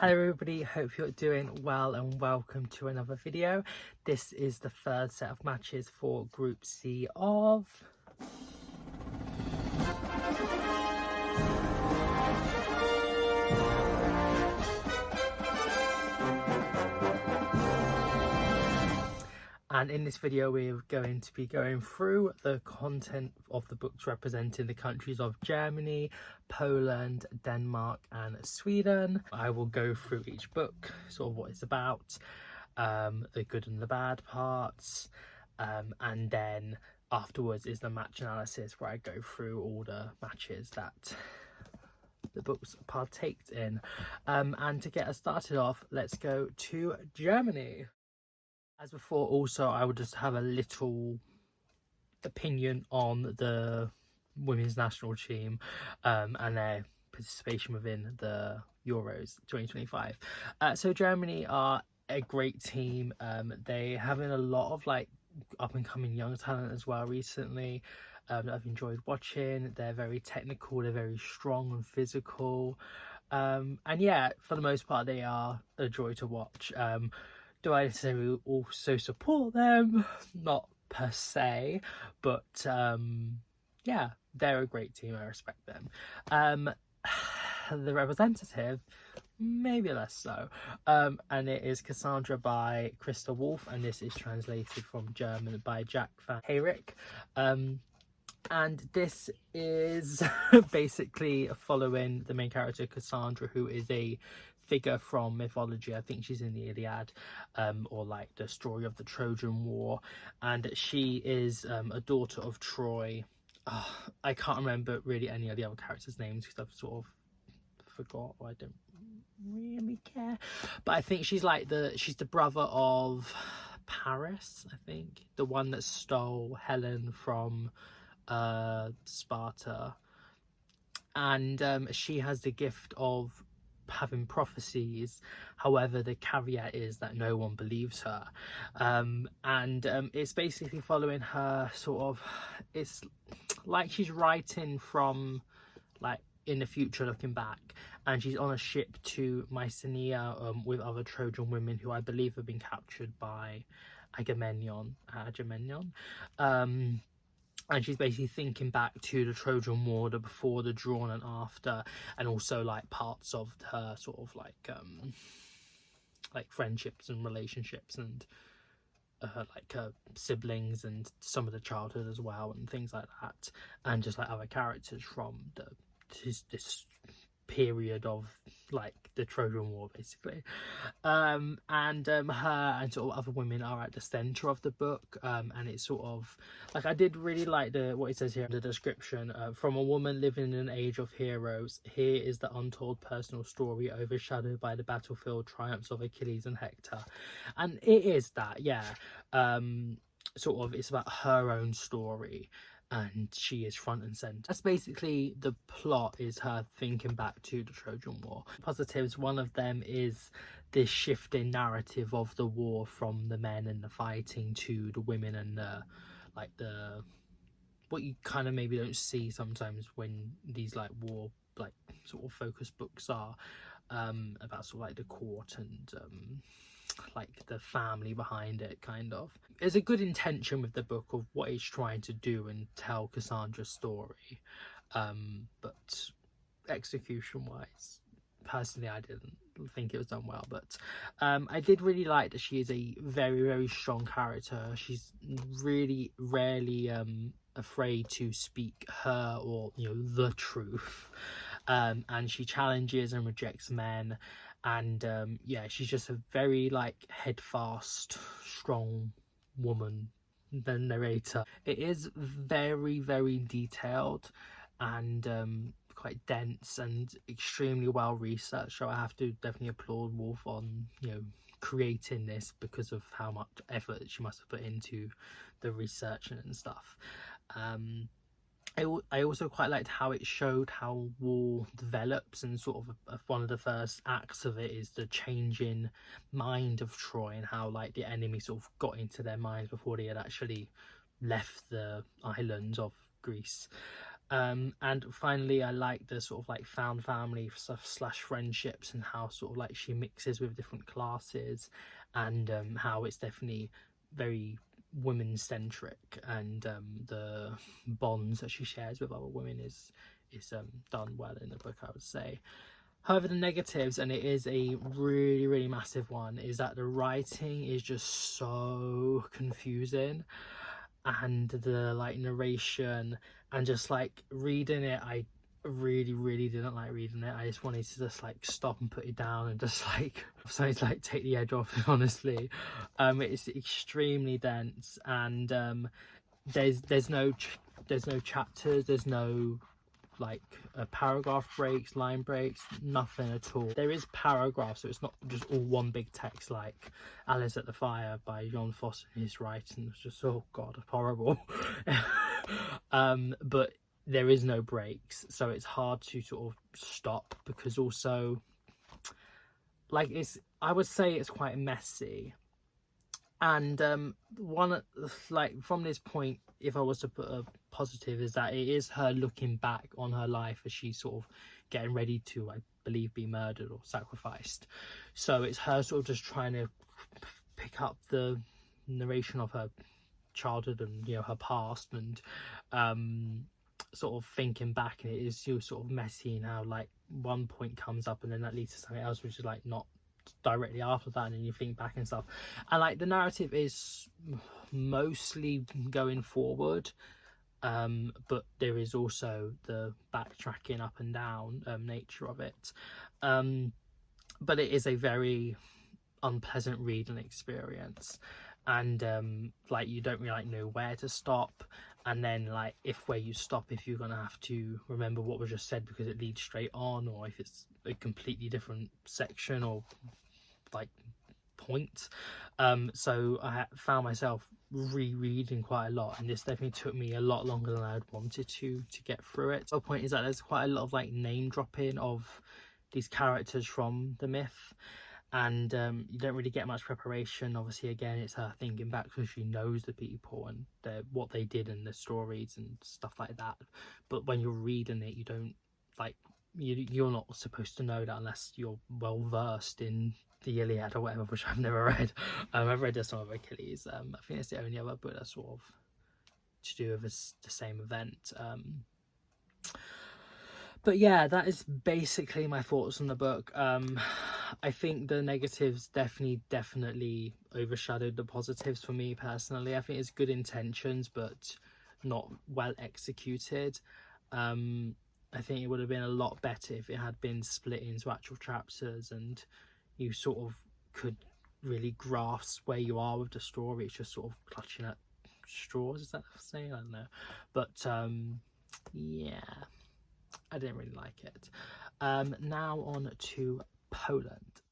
Hello everybody, hope you're doing well and welcome to another video. This is the third set of matches for Group C of... And in this video we're going to be going through the content of the books representing the countries of Germany, Poland, Denmark and Sweden. I will go through each book, sort of what it's about, the good and the bad parts, and then afterwards is the match analysis where I go through all the matches that the books partaked in. And to get us started off, let's go to Germany. As before, also, I would just have a little opinion on the women's national team and their participation within the Euros 2025. So Germany are a great team. They having a lot of like up and coming young talent as well recently that I've enjoyed watching. They're very technical, they're very strong and physical. And yeah, for the most part, they are a joy to watch. Do I necessarily also support them? Not per se, but yeah, they're a great team. I respect them. The representative, maybe less so. And it is Cassandra by Krista Wolf, and this is translated from German by Jack van Heyrick. And this is basically following the main character Cassandra, who is a figure from mythology. I think she's in the Iliad, or like the story of the Trojan War, and she is a daughter of Troy. I can't remember really any of the other characters' names because I've sort of forgot, or I don't really care, but I think she's the brother of Paris, I think, the one that stole Helen from Sparta, and she has the gift of having prophecies. However, the caveat is that no one believes her, and it's basically following her sort of, it's like she's writing from like in the future looking back, and she's on a ship to Mycenae with other Trojan women who I believe have been captured by Agamemnon. And she's basically thinking back to the Trojan War, the before, the drawn and after, and also like parts of her sort of like friendships and relationships, and like her siblings and some of the childhood as well, and things like that, and just like other characters from this period of like the Trojan War basically. And her and sort of other women are at the center of the book, and it's sort of like, I did really like what it says here in the description. From a woman living in an age of heroes, here is the untold personal story overshadowed by the battlefield triumphs of Achilles and Hector. And it is that, yeah, sort of, it's about her own story, and she is front and center. That's basically the plot, is her thinking back to the Trojan War. Positives, one of them is this shift in narrative of the war from the men and the fighting to the women and the what you kind of maybe don't see sometimes when these like war like sort of focus books are, about sort of like the court and like the family behind it, kind of. There's a good intention with the book of what it's trying to do and tell Cassandra's story, but execution wise, personally, I didn't think it was done well. But I did really like that she is a very, very strong character. She's really rarely afraid to speak her, or the truth, and she challenges and rejects men. And yeah, she's just a very like headfast, strong woman. The narrator, it is very, very detailed and quite dense and extremely well researched. So I have to definitely applaud Wolf on creating this, because of how much effort she must have put into the research and stuff. I also quite liked how it showed how war develops, and sort of one of the first acts of it is the changing mind of Troy, and how like the enemy sort of got into their minds before they had actually left the islands of Greece. And finally, I like the sort of like found family stuff slash friendships, and how sort of like she mixes with different classes, and how it's definitely very women centric, and the bonds that she shares with other women is done well in the book, I would say. However, the negatives, and it is a really massive one, is that the writing is just so confusing, and the like narration, and just like reading it, I really didn't like reading it. I just wanted to just like stop and put it down and just like something to like take the edge off it, honestly. It's extremely dense, and there's no chapters, there's no like paragraph breaks, line breaks, nothing at all. There is paragraphs, so it's not just all one big text like Alice at the Fire by John Foster in his writing. It's just, oh god, horrible. But there is no breaks, so it's hard to sort of stop, because also like I would say it's quite messy. And one, like from this point, if I was to put a positive, is that it is her looking back on her life as she's sort of getting ready to, I believe, be murdered or sacrificed. So it's her sort of just trying to pick up the narration of her childhood and, you know, her past, and sort of thinking back, and it is still sort of messy, and how like one point comes up and then that leads to something else which is like not directly after that, and then you think back and stuff. And like the narrative is mostly going forward, but there is also the backtracking up and down nature of it, but it is a very unpleasant reading experience, and like you don't really like know where to stop, and then like if where you stop, if you're gonna have to remember what was just said because it leads straight on, or if it's a completely different section or like point. So I found myself rereading quite a lot, and this definitely took me a lot longer than I'd wanted to get through it. The point is that there's quite a lot of like name dropping of these characters from the myth, and you don't really get much preparation. Obviously, again, it's her thinking back because she knows the people and what they did and the stories and stuff like that. But when you're reading it, you don't like you're not supposed to know that unless you're well versed in the Iliad or whatever, which I've never read. I've read the Song of Achilles. I think it's the only other book that's sort of to do with the same event. But yeah, that is basically my thoughts on the book. I think the negatives definitely overshadowed the positives for me personally. I think it's good intentions, but not well executed. I think it would have been a lot better if it had been split into actual chapters, and you sort of could really grasp where you are with the story. It's just sort of clutching at straws, is that the saying? I don't know. But yeah, I didn't really like it. Now on to Poland.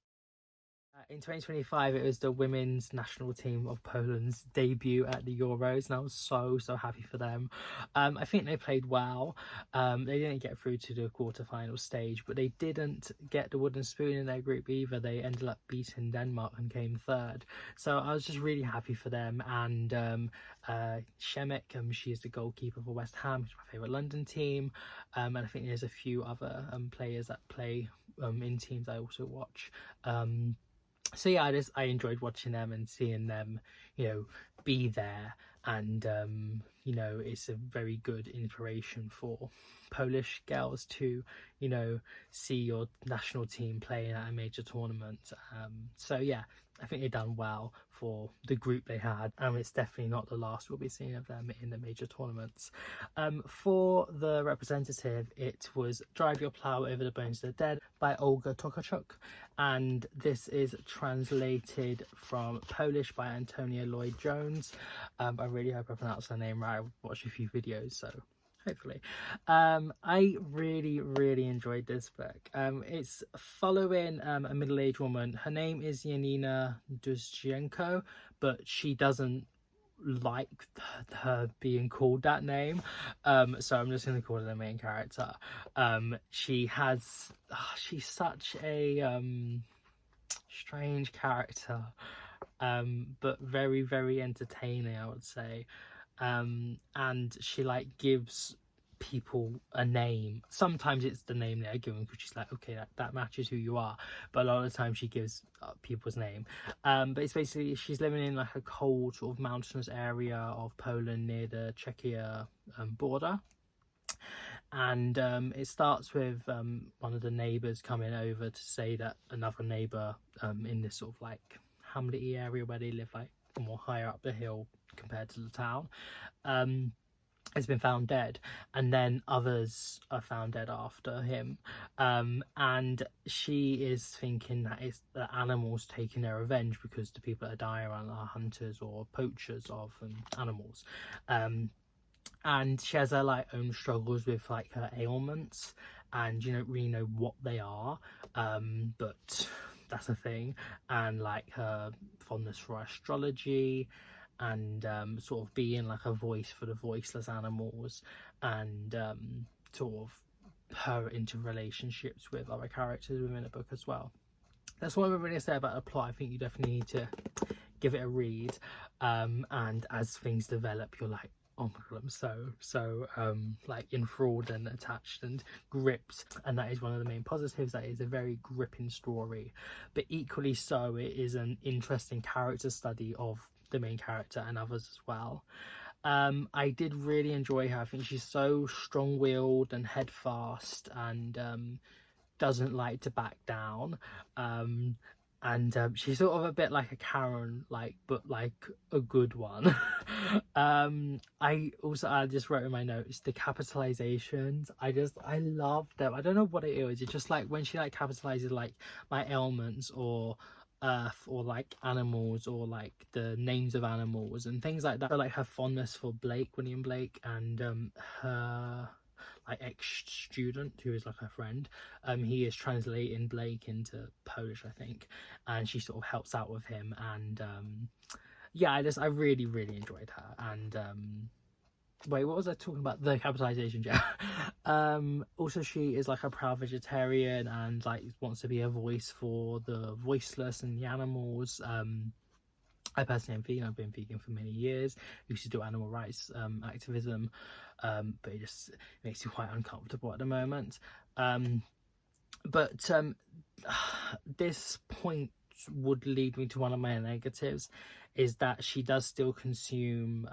In 2025, it was the women's national team of Poland's debut at the Euros, and I was so happy for them. I think they played well. They didn't get through to the quarterfinal stage, but they didn't get the wooden spoon in their group either. They ended up beating Denmark and came third. So I was just really happy for them. And Shemek, she is the goalkeeper for West Ham, which is my favourite London team. And I think there's a few other players that play in teams I also watch. So yeah, I enjoyed watching them and seeing them, you know, be there, and you know, it's a very good inspiration for Polish girls to, you know, see your national team playing at a major tournament. So yeah, I think they've done well for the group they had, and it's definitely not the last we'll be seeing of them in the major tournaments. For the representative, it was Drive Your Plough Over the Bones of the Dead by Olga Tokarczuk, and this is translated from Polish by Antonia Lloyd-Jones. I really hope I pronounced her name right. I've watched a few videos, so hopefully. I really enjoyed this book. It's following a middle-aged woman. Her name is Janina Duzhenko, but she doesn't like her being called that name, so I'm just going to call her the main character. She's such a strange character, but very entertaining, I would say. And she like gives people a name. Sometimes it's the name they're given because she's like, okay, that matches who you are, but a lot of the time she gives people's name. But it's basically she's living in like a cold sort of mountainous area of Poland near the Czechia border. And it starts with one of the neighbours coming over to say that another neighbour in this sort of like hamlety area where they live, like more higher up the hill compared to the town, has been found dead, and then others are found dead after him, and she is thinking that it's the animals taking their revenge because the people that are dying are hunters or poachers of animals. And she has her like own struggles with like her ailments, and you don't really know what they are, but that's a thing. And like her fondness for astrology, and sort of being like a voice for the voiceless animals, and sort of her into relationships with other characters within the book as well. That's what I'm really to say about the plot. I think you definitely need to give it a read, and as things develop, you're like, oh my god, I'm so like enthralled and attached and gripped, and that is one of the main positives. That is a very gripping story, but equally so, it is an interesting character study of the main character and others as well. I did really enjoy her. I think she's so strong-willed and headfast, and doesn't like to back down. And she's sort of a bit like a Karen, like, but like a good one. I just wrote in my notes the capitalizations. I love them. I don't know what it is. It's just like when she like capitalizes like my ailments or earth or like animals or like the names of animals and things like that. But like her fondness for William Blake, and her like ex-student who is like her friend. He is translating Blake into Polish, I think, and she sort of helps out with him. And yeah, I really enjoyed her. And wait, what was I talking about? The capitalization, yeah. Also, she is like a proud vegetarian and like wants to be a voice for the voiceless and the animals. I personally am vegan. I've been vegan for many years. Used to do animal rights activism, but it just makes me quite uncomfortable at the moment. But this point would lead me to one of my negatives, is that she does still consume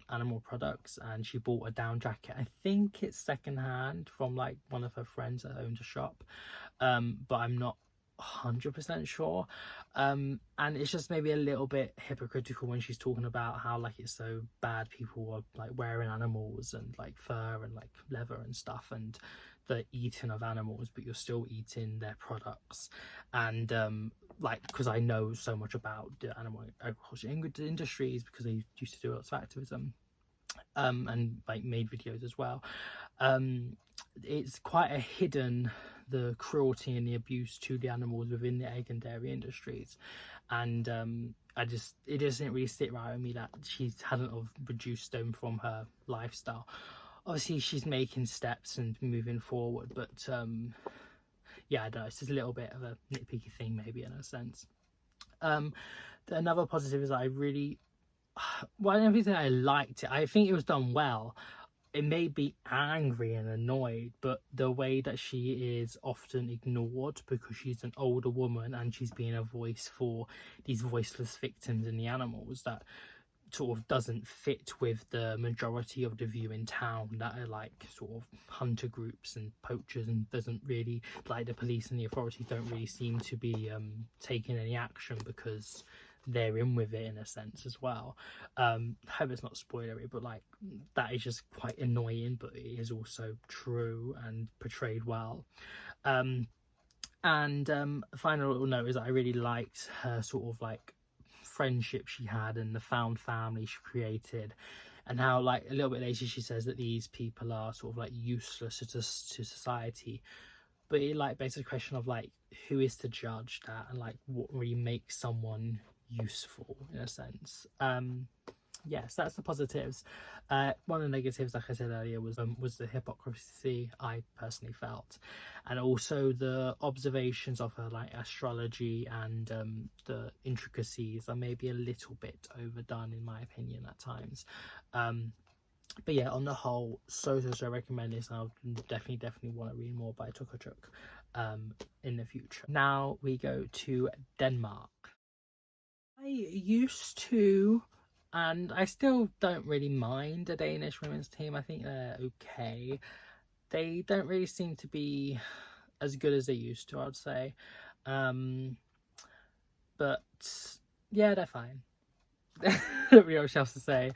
animal products, and she bought a down jacket. I think it's secondhand from like one of her friends that owns a shop, but I'm not 100% sure. And it's just maybe a little bit hypocritical when she's talking about how like it's so bad people are like wearing animals and like fur and like leather and stuff, and the eating of animals, but you're still eating their products. And like, because I know so much about the animal agriculture industries because I used to do lots of activism, and like made videos as well. It's quite a hidden, the cruelty and the abuse to the animals within the egg and dairy industries, and it doesn't really sit right with me that she hadn't have reduced them from her lifestyle. Obviously she's making steps and moving forward, but yeah, I don't know, it's just a little bit of a nitpicky thing maybe in a sense. Another positive is that I really, well, I don't think I liked it. I think it was done well. It made me angry and annoyed, but the way that she is often ignored because she's an older woman and she's being a voice for these voiceless victims and the animals, that sort of doesn't fit with the majority of the view in town that are like sort of hunter groups and poachers, and doesn't really, like, the police and the authorities don't really seem to be taking any action because they're in with it in a sense as well. I hope it's not spoilery, but like that is just quite annoying, but it is also true and portrayed well. And final little note is that I really liked her sort of like friendship she had and the found family she created, and how like a little bit later she says that these people are sort of like useless to society, but it like begs the question of like who is to judge that, and like what really makes someone useful in a sense. Yes, that's the positives. One of the negatives, like I said earlier, was the hypocrisy I personally felt, and also the observations of her like astrology and the intricacies are maybe a little bit overdone in my opinion at times. But yeah, on the whole, so recommend this. I'll definitely want to read more by Tukachuk in the future. Now we go to Denmark. I used to, and I still don't really mind the Danish women's team. I think they're okay. They don't really seem to be as good as they used to, I'd say. But yeah, they're fine. Not really much else to say.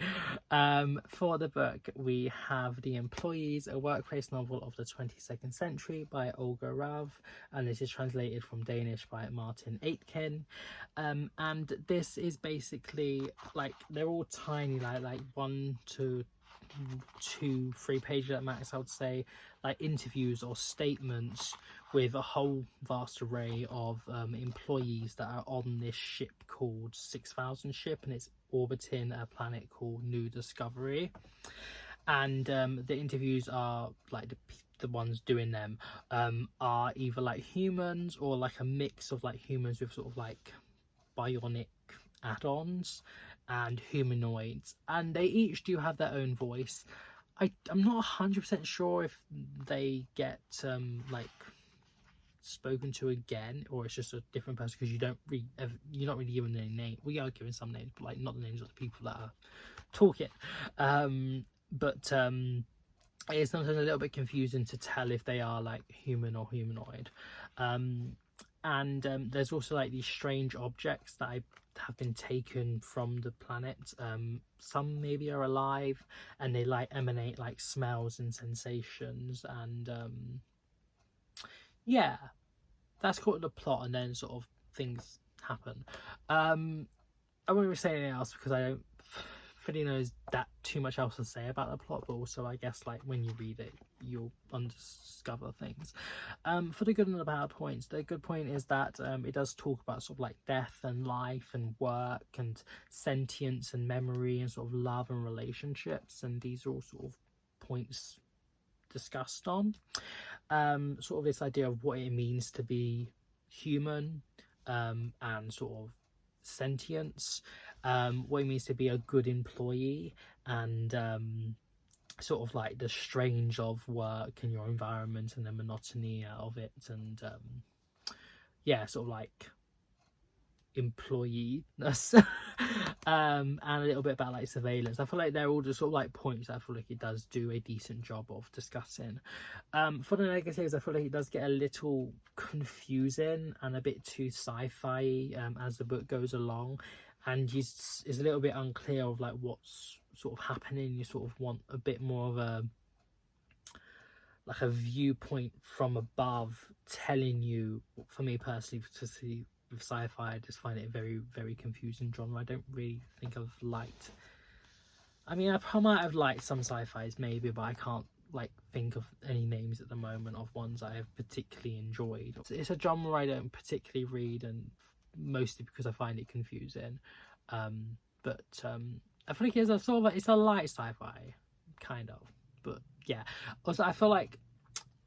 For the book, we have The Employees, a workplace novel of the 22nd century by Olga Rav, and this is translated from Danish by Martin Aitken. And this is basically like, they're all tiny, like 1 to 2, 3 pages at max, I would say, like interviews or statements with a whole vast array of employees that are on this ship called 6000 ship, and it's orbiting a planet called New Discovery. And the interviews are like the ones doing them are either like humans or like a mix of like humans with sort of like bionic add-ons and humanoids, and they each do have their own voice. I'm not 100% sure if they get like spoken to again, or it's just a different person, because you're not really given any name. We are given some names, but like not the names of the people that are talking. But it is sometimes a little bit confusing to tell if they are like human or humanoid. And there's also like these strange objects that have been taken from the planet. Some maybe are alive, and they like emanate like smells and sensations, and yeah, that's called the plot, and then sort of things happen. I won't really say anything else because I don't really know that too much else to say about the plot, but also I guess like when you read it you'll discover things. For the good and the bad points, the good point is that it does talk about sort of like death and life and work and sentience and memory and sort of love and relationships, and these are all sort of points discussed on sort of this idea of what it means to be human, and sort of sentience, what it means to be a good employee, and sort of like the strange of work and your environment and the monotony of it, and yeah, sort of like employee-ness. And a little bit about like surveillance. I feel like they're all just sort of like points I feel like it does do a decent job of discussing. For the negatives, I feel like it does get a little confusing and a bit too sci-fi as the book goes along, and it's a little bit unclear of like what's sort of happening. You sort of want a bit more of a viewpoint from above telling you. For me personally, to see with sci-fi, I just find it a very, very confusing genre. I don't really think I've liked, I mean, I might have liked some sci-fis maybe, but I can't like think of any names at the moment of ones I have particularly enjoyed. It's a genre I don't particularly read, and mostly because I find it confusing. But I feel like it's a sort of it's a light sci-fi kind of, but yeah. Also, I feel like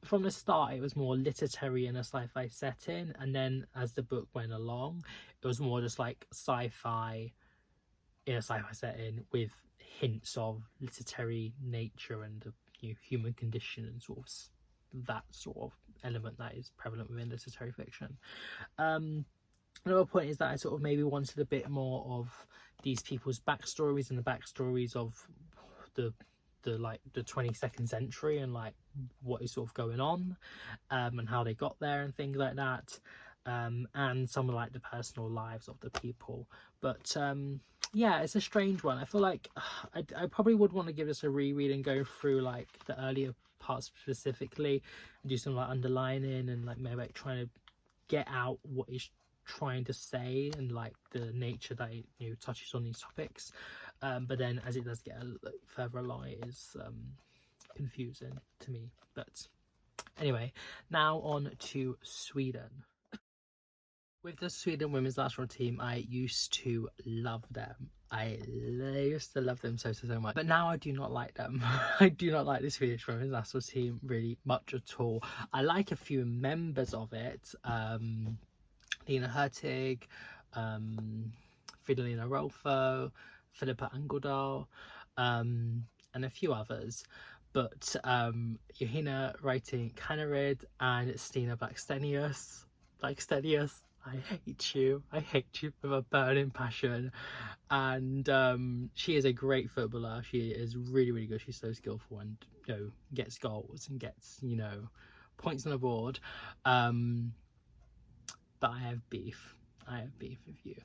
from the start it was more literary in a sci-fi setting, and then as the book went along it was more just like sci-fi in a sci-fi setting with hints of literary nature and the human condition and sort of that sort of element that is prevalent within literary fiction. Another point is that I sort of maybe wanted a bit more of these people's backstories and the backstories of the 22nd century and like what is sort of going on, and how they got there and things like that, and some of like the personal lives of the people. But yeah, it's a strange one. I feel like I probably would want to give this a reread and go through like the earlier parts specifically and do some like underlining and like maybe like trying to get out what is trying to say and like the nature that it touches on these topics. But then as it does get further along, it is confusing to me. But anyway, now on to Sweden. With the Sweden women's national team, I used to love them. I used to love them so much. But now I do not like them. I do not like the Swedish women's national team really much at all. I like a few members of it. Lena Hurtig, Fridolina Rolfo, Filippa Angeldal, and and a few others. But Johanna writing Canarid and Stina Blackstenius, I hate you with a burning passion. And she is a great footballer. She is really, really good. She's so skillful and, you know, gets goals and gets, you know, points on the board. But I have beef with you.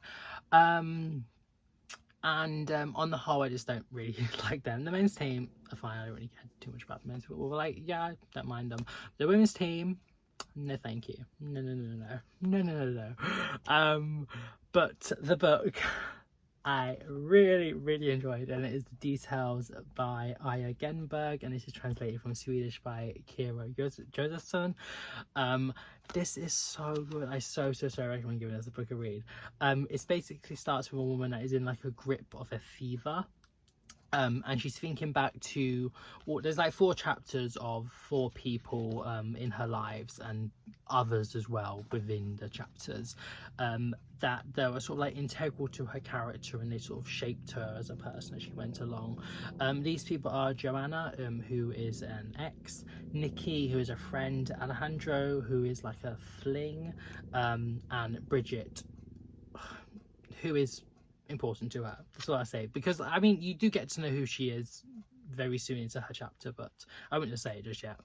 And on the whole, I just don't really like them. The men's team are fine. I don't really care too much about the men's football. Like, yeah, I don't mind them. The women's team, no thank you. No. But the book I really, really enjoyed, and it is The Details by Aya Genberg, and this is translated from Swedish by Kira Josefsson. This is so good. I so recommend giving this a book a read. It basically starts with a woman that is in like a grip of a fever. And she's thinking back to there's like 4 chapters of 4 people in her lives, and others as well within the chapters, that they were sort of like integral to her character, and they sort of shaped her as a person as she went along. These people are Joanna, who is an ex, Nikki, who is a friend, Alejandro, who is like a fling, and Bridget, who is important to her. That's what I say, because I mean, you do get to know who she is very soon into her chapter, but I wouldn't say it just yet.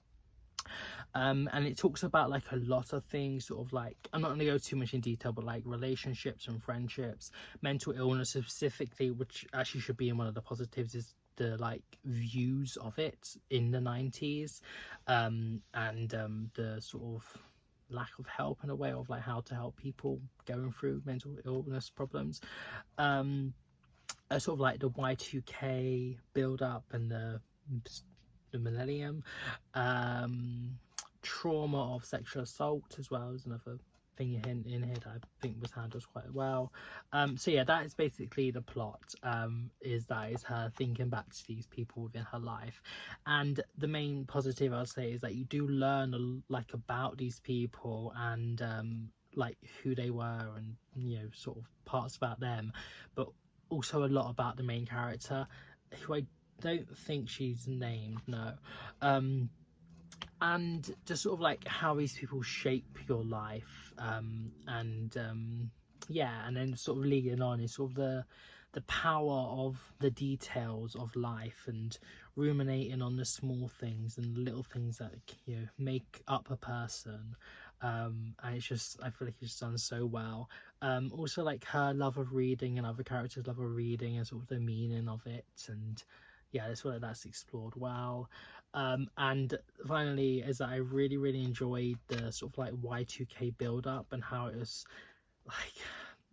And it talks about like a lot of things, sort of like, I'm not going to go too much in detail, but like relationships and friendships, mental illness specifically, which actually should be in one of the positives, is the like views of it in the 90s, and the sort of lack of help in a way of like how to help people going through mental illness problems, sort of like the Y2K build up and the millennium, trauma of sexual assault as well is another thing in here that I think was handled quite well. So yeah, that is basically the plot, is her thinking back to these people within her life. And the main positive I'll say is that you do learn like about these people, and like who they were, and you know, sort of parts about them, but also a lot about the main character, who I don't think she's named, no. And just sort of like how these people shape your life, yeah, and then sort of leading on is sort of the power of the details of life, and ruminating on the small things and the little things that, you know, make up a person. And it's just, I feel like it's done so well. Also like her love of reading and other characters' love of reading, and sort of the meaning of it, and yeah, that's explored well. And finally is that I really enjoyed the sort of like Y2K build up, and how it was like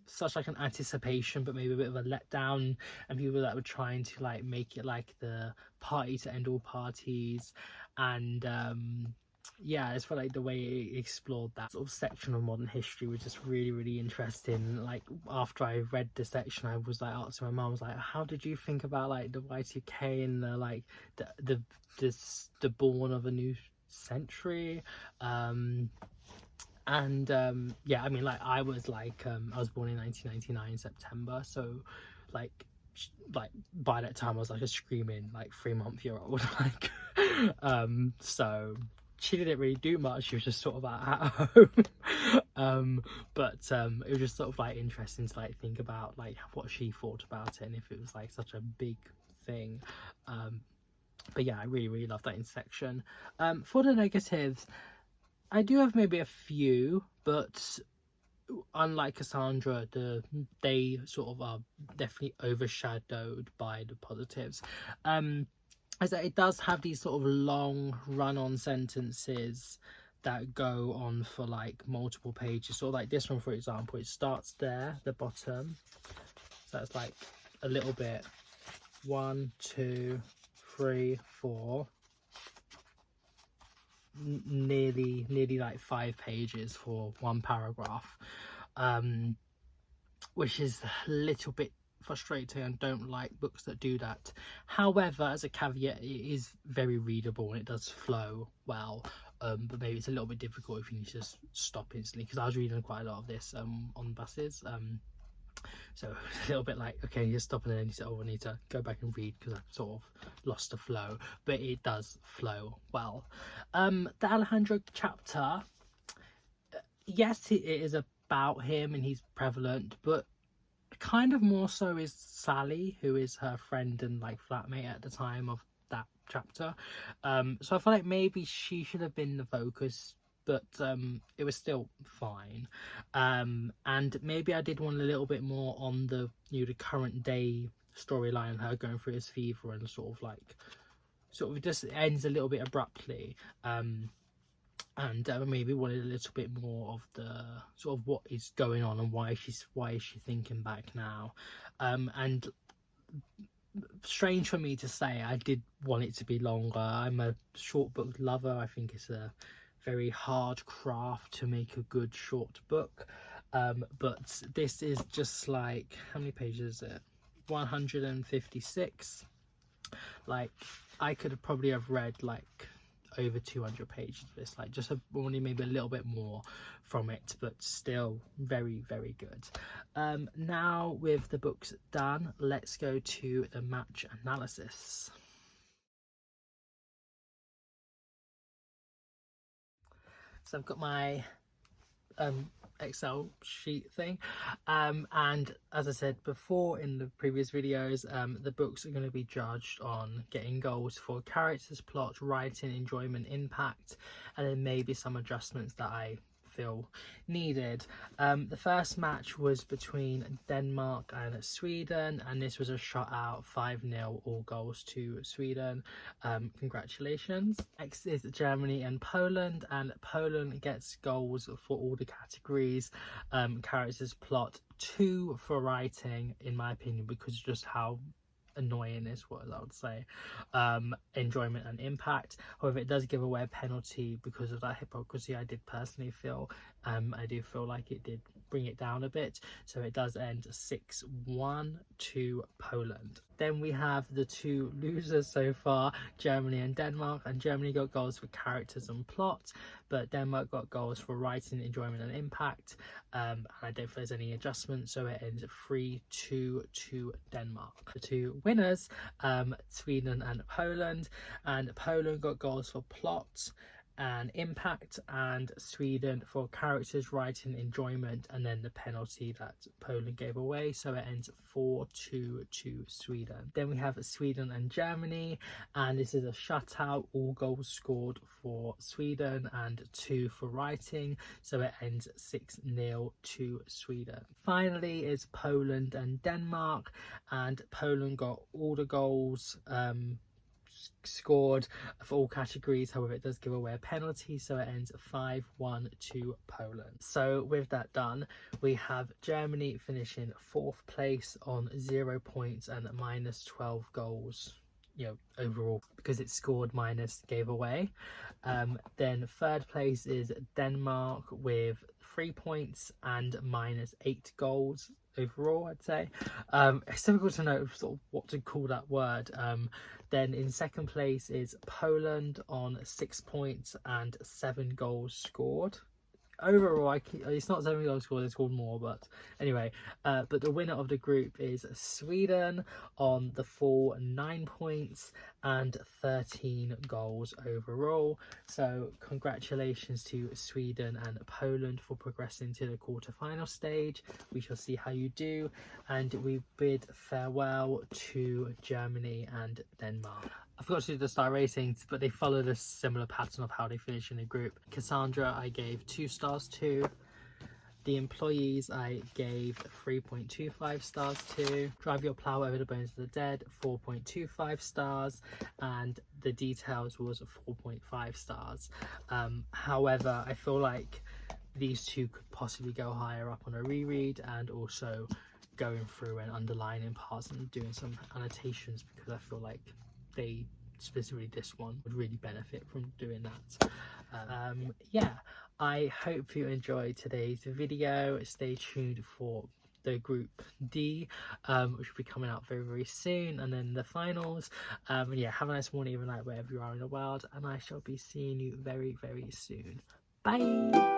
such like an anticipation but maybe a bit of a letdown, and people that were trying to like make it like the party to end all parties. And yeah, it's for like the way it explored that sort of section of modern history was just really interesting. Like after I read the section, I was like asking my mum, was like, how did you think about like the Y2K and the like the born of a new century? Yeah, I mean, like I was like I was born in 1999 September, so like by that time I was like a screaming like 3-month-old like so she didn't really do much, she was just sort of at home. But it was just sort of like interesting to like think about like what she thought about it, and if it was like such a big thing. But yeah, I really loved that intersection. For the negatives, I do have maybe a few, but unlike Cassandra, they sort of are definitely overshadowed by the positives. Is that it does have these sort of long run-on sentences that go on for like multiple pages. Sort of like this one, for example, it starts there, the bottom, so it's like a little bit, 1, 2, 3, 4, nearly like 5 pages for one paragraph, which is a little bit frustrating. I don't like books that do that. However, as a caveat, it is very readable and it does flow well, but maybe it's a little bit difficult if you need to just stop instantly, because I was reading quite a lot of this on buses. So a little bit like, okay, you stop, and then you say, oh, I need to go back and read because I've sort of lost the flow, but it does flow well. The Alejandro chapter, yes, it is about him and he's prevalent, but kind of more so is Sally, who is her friend and like flatmate at the time of that chapter. So I feel like maybe she should have been the focus, but it was still fine. And maybe I did want a little bit more on the, you know, the current day storyline, her going through his fever and sort of just ends a little bit abruptly. And maybe wanted a little bit more of the sort of what is going on and why is she thinking back now. And strange for me to say, I did want it to be longer. I'm a short book lover. I think it's a very hard craft to make a good short book, but this is just like, how many pages is it? 156. Like, I could probably have read like over 200 pages of this, like just only maybe a little bit more from it, but still very, very good. Now with the books done, let's go to the match analysis. So I've got my Excel sheet thing, and as I said before in the previous videos, the books are going to be judged on getting goals for characters, plot, writing, enjoyment, impact, and then maybe some adjustments that I feel needed. The first match was between Denmark and Sweden, and this was a shutout, 5-0, all goals to Sweden. Congratulations. Next is Germany and Poland Poland gets goals for all the categories, characters, plot, 2 for writing, in my opinion, because just how annoying is what I would say, enjoyment and impact. However, it does give away a penalty because of that hypocrisy. I did personally feel, I do feel like it did bring it down a bit, so it does end 6-1 to Poland. Then we have the two losers so far, Germany and Denmark, and Germany got goals for characters and plot, but Denmark got goals for writing, enjoyment and impact. And I don't feel there's any adjustment, so it ends 3-2 to Denmark. The two winners, Sweden and Poland Poland got goals for plot and impact, and Sweden for characters, writing, enjoyment, and then the penalty that Poland gave away, so it ends 4-2 to Sweden. Then we have Sweden and Germany, and this is a shutout, all goals scored for Sweden and 2 for writing, so it ends 6-0 to Sweden. Finally is Poland and Denmark, and Poland got all the goals scored for all categories. However, it does give away a penalty, so it ends 5-1 to Poland. So with that done, we have Germany finishing 4th place on 0 points and minus 12 goals, you know, overall, because it scored minus gave away. Then 3rd place is Denmark with 3 points and minus 8 goals overall, I'd say. It's difficult to know sort of what to call that word. Then in 2nd place is Poland on 6 points and 7 goals scored. Overall, it's not 7 goals scored, they scored more, but anyway, but the winner of the group is Sweden on the full 9 points and 13 goals overall. So congratulations to Sweden and Poland for progressing to the quarterfinal stage. We shall see how you do, and we bid farewell to Germany and Denmark. I forgot to do the star ratings, but they followed a similar pattern of how they finish in a group. Cassandra, I gave 2 stars to. The employees, I gave 3.25 stars to. Drive Your Plow Over the Bones of the Dead, 4.25 stars. And the details was 4.5 stars. However, I feel like these two could possibly go higher up on a reread, and also going through and underlining parts and doing some annotations, because I feel like they, specifically this one, would really benefit from doing that. Yeah, I hope you enjoyed today's video. Stay tuned for the group D, which will be coming out very, very soon, and then the finals. Yeah, have a nice morning, even night, wherever you are in the world, and I shall be seeing you very, very soon. Bye.